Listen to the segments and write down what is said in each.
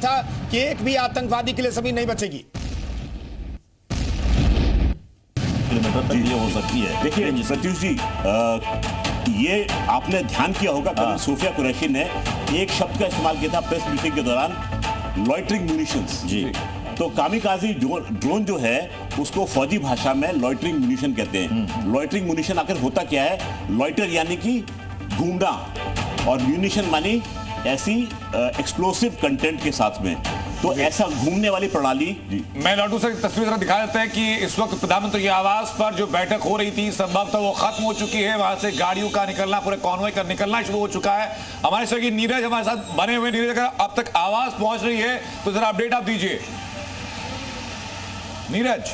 था कि एक भी आतंकवादी के लिए जमीन नहीं बचेगी। किलोमीटर तक ये हो सकती है। देखिए सतीश जी, ये आपने ध्यान किया होगा कल सूफिया कुरैशी ने एक शब्द का इस्तेमाल किया था प्रेस ब्रीफिंग के दौरान, लॉइटरिंग म्यूनिशंस। जी, तो कामिकाजी ड्रोन जो है उसको फौजी भाषा में लॉइटरिंग म्यूनिशन कहते हैं। लॉइटरिंग म्यूनिशन आखिर होता क्या है? लॉइटर यानी कि घूमना, और म्यूनिशन मानी ऐसी एक्सप्लोसिव कंटेंट के साथ में, तो ऐसा घूमने वाली प्रणाली। मैं लाडू से तस्वीर जरा दिखा देते हैं कि इस वक्त प्रधानमंत्री आवास पर जो बैठक हो रही थी संभवतः वो खत्म हो चुकी है। वहां से गाड़ियों का निकलना, पूरे कॉन्वॉय का निकलना शुरू हो चुका है। हमारे सहयोगी नीरज हमारे साथ बने हुए। नीरज, अगर अब तक आवास पहुंच रही है तो जरा अपडेट आप दीजिए। नीरज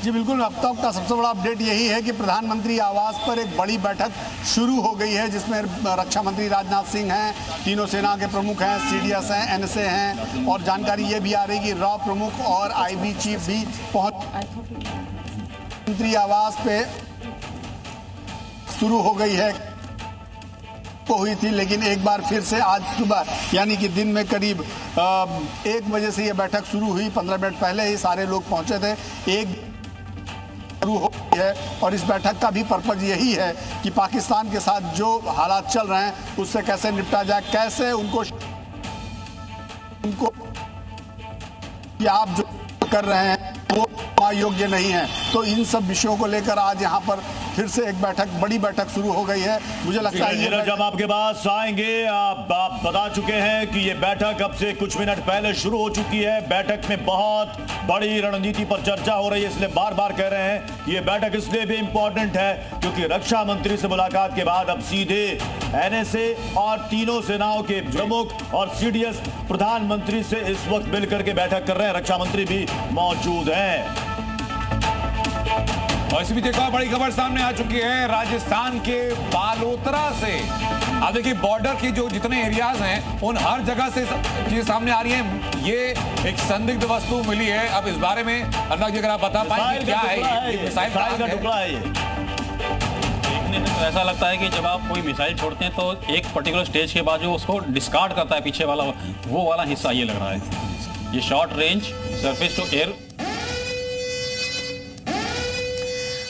जी बिल्कुल, अब तक का सबसे बड़ा अपडेट यही है कि प्रधानमंत्री आवास पर एक बड़ी बैठक शुरू हो गई है, जिसमें रक्षा मंत्री राजनाथ सिंह हैं, तीनों सेना के प्रमुख हैं, सीडीएस हैं, एनएसए हैं, और जानकारी ये भी आ रही कि रॉ प्रमुख और आईबी चीफ भी मंत्री आवास पे शुरू हो गई है हुई थी, लेकिन एक बार फिर से आज सुबह यानी कि दिन में करीब 1 बजे से ये बैठक शुरू हुई। 15 मिनट पहले ही सारे लोग पहुंचे थे। एक शुरू हो गई है और इस बैठक का भी पर्पज यही है कि पाकिस्तान के साथ जो हालात चल रहे हैं उससे कैसे निपटा जाए, कैसे उनको कि आप जो कर रहे हैं वो योग्य नहीं है। तो इन सब विषयों को लेकर आज यहाँ पर फिर से एक बैठक, बड़ी बैठक शुरू हो गई है। मुझे लगता है जब आपके पास आएंगे, आप बता चुके हैं कि ये बैठक अब से कुछ मिनट पहले शुरू हो चुकी है। बैठक में बहुत बड़ी रणनीति पर चर्चा हो रही है, इसलिए बार बार कह रहे हैं कि ये बैठक इसलिए भी इंपॉर्टेंट है क्योंकि रक्षा मंत्री से मुलाकात के बाद अब सीधे एनएसए और तीनों सेनाओं के प्रमुख और सीडीएस प्रधानमंत्री से इस वक्त मिलकर के बैठक कर रहे हैं। रक्षा मंत्री भी मौजूद हैं। और इसी बीच एक और बड़ी खबर सामने आ चुकी है राजस्थान के बालोतरा से। अब देखिए, बॉर्डर की जो जितने एरियाज हैं उन हर जगह से चीजें सामने आ रही हैं। ये एक संदिग्ध वस्तु मिली है। अब इस बारे में अनुराग जी अगर आप बता पाएंगे क्या है ये? मिसाइल का टुकड़ा है ये। देखने में तो ऐसा लगता है कि जब आप कोई मिसाइल छोड़ते हैं तो एक पर्टिकुलर स्टेज के बाद जो उसको डिस्कार्ड करता है पीछे वाला, वो वाला हिस्सा ये लग रहा है। ये short range surface to air.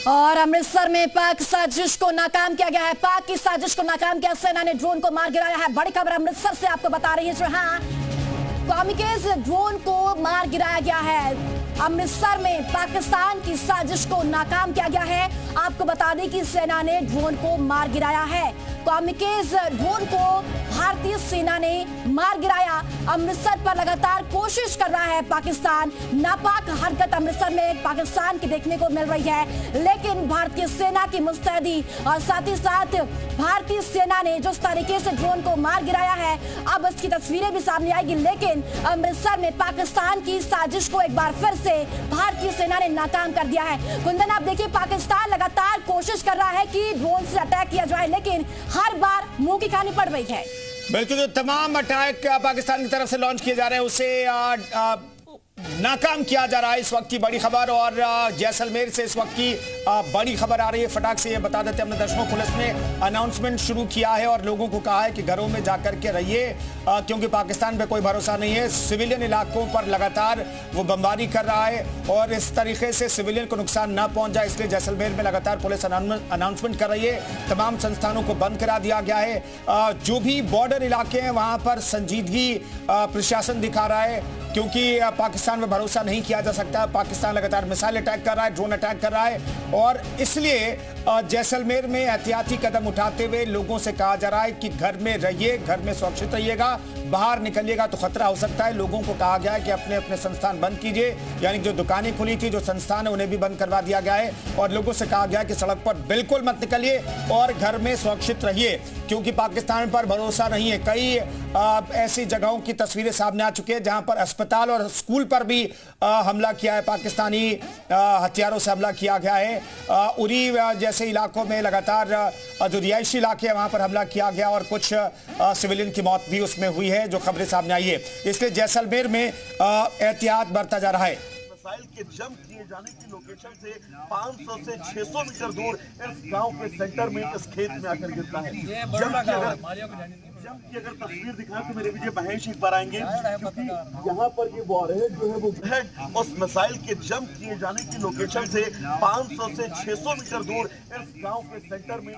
और अमृतसर में पाक की साजिश को नाकाम किया गया है। पाक की साजिश को नाकाम किया, सेना ने ड्रोन को मार गिराया है। बड़ी खबर अमृतसर से आपको बता रही है। जो हाँ, कॉमिकेज ड्रोन को मार गिराया गया है। अमृतसर में पाकिस्तान की साजिश को नाकाम किया गया है। आपको बता दें कि सेना ने ड्रोन को मार गिराया है। कॉमिकेज ड्रोन को भारतीय सेना ने मार गिराया। अमृतसर पर लगातार कोशिश कर रहा है पाकिस्तान। नापाक हरकत अमृतसर में पाकिस्तान की देखने को मिल रही है, लेकिन भारतीय सेना की मुस्तैदी और साथ ही साथ भारतीय सेना ने जिस तरीके से ड्रोन को मार गिराया है, अब इसकी तस्वीरें भी सामने आएगी। लेकिन अमृतसर में पाकिस्तान की साजिश को एक बार फिर से भारतीय सेना ने नाकाम कर दिया है। कुंदन, आप देखिए, पाकिस्तान लगातार कोशिश कर रहा है कि ड्रोन से अटैक किया जाए, लेकिन हर बार मुंह की खानी पड़ रही है। बिल्कुल, जो तमाम अटैक पाकिस्तान की तरफ से लॉन्च किए जा रहे हैं उसे नाकाम किया जा रहा है। इस वक्त की बड़ी खबर, और जैसलमेर से इस वक्त की बड़ी खबर आ रही है। फटाक से ये बता देते हैं अपने दर्शकों, पुलिस ने अनाउंसमेंट शुरू किया है और लोगों को कहा है कि घरों में जाकर के रहिए, क्योंकि पाकिस्तान पे कोई भरोसा नहीं है। सिविलियन इलाकों पर लगातार वो बमबारी कर रहा है और इस तरीके से सिविलियन को नुकसान ना पहुंच जाए, इसलिए जैसलमेर में लगातार पुलिस अनाउंसमेंट कर रही है। तमाम संस्थानों को बंद करा दिया गया है। जो भी बॉर्डर इलाके हैं वहां पर संजीदगी प्रशासन दिखा रहा है, क्योंकि पाकिस्तान में भरोसा नहीं किया जा सकता। पाकिस्तान लगातार मिसाइल अटैक कर रहा है, ड्रोन अटैक कर रहा है, और इसलिए जैसलमेर में एहतियाती कदम उठाते हुए लोगों से कहा जा रहा है कि घर में रहिए, घर में सुरक्षित रहिएगा, बाहर निकलिएगा तो खतरा हो सकता है। लोगों को कहा गया है कि अपने अपने संस्थान बंद कीजिए, यानी जो दुकानें खुली थी, जो संस्थान है, उन्हें भी बंद करवा दिया गया है। और लोगों से कहा गया है कि सड़क पर बिल्कुल मत निकलिए और घर में सुरक्षित रहिए, क्योंकि पाकिस्तान पर भरोसा नहीं है। कई ऐसी जगहों की तस्वीरें सामने आ चुकी है जहां पर अस्पताल और स्कूल पर भी हमला किया है, पाकिस्तानी हथियारों से हमला किया गया है। उरी जैसे इलाकों में लगातार जो रिहायशी इलाके हैं वहां पर हमला किया गया और कुछ सिविलियन की मौत भी उसमें हुई है, जो खबरें सामने आई है। इसलिए जैसलमेर में एहतियात बरता जा रहा है। मिसाइल के जंप किए जाने की लोकेशन से 500 से 600 मीटर दूर इस गांव के सेंटर में इस खेत में आकर गिरता है। जंप की अगर तस्वीर दिखाएं तो मेरे विजय महेश एक बार आएंगे, क्योंकि यहाँ पर ये वॉरहेड जो है वो हेड उस मिसाइल के जंप किए जाने की लोकेशन से 500 से 600 मीटर दूर इस गांव के सेंटर में